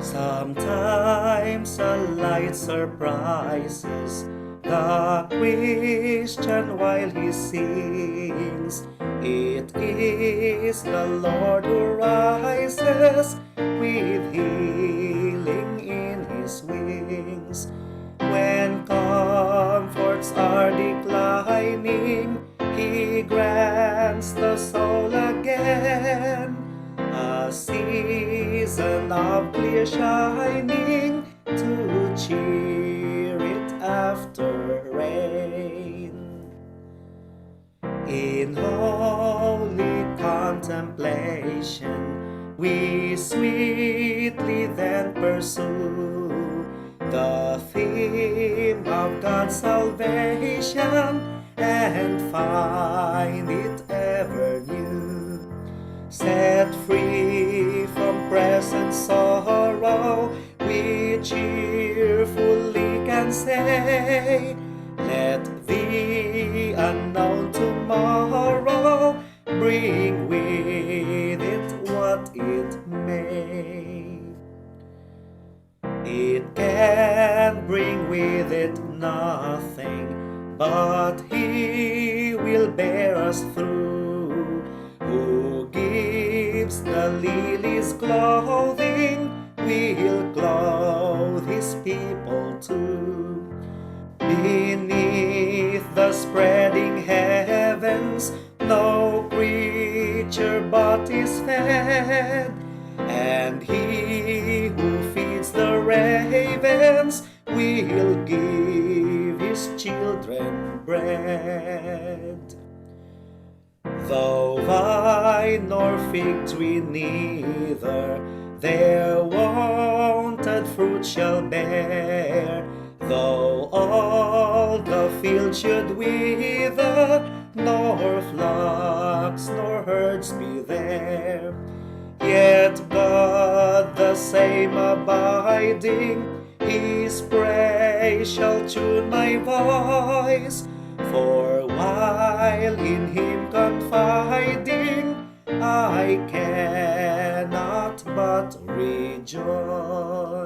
Sometimes a light surprises the Christian while he sings. It is the Lord who rises with healing in his wings. When comforts are declining, he grants the soul again a season of clear shining to cheer it after rain. In holy contemplation, we sweetly then pursue the theme of God's salvation and find it ever new. Set free from present sorrow, we cheerfully can say, let the unknown tomorrow bring with it what it may. It can bring with it nothing, but He will bear us through. Who gives the lilies clothing, will clothe His people too. Beneath the spreading heavens, no creature but is fed, and He who feeds the ravens will give His children bread. Though vine nor fig tree neither their wonted fruit shall bear, though all the field should wither, nor flocks nor herds be there, yet God the same abiding, His praise shall tune my voice. For while in Him confiding, I cannot but rejoice.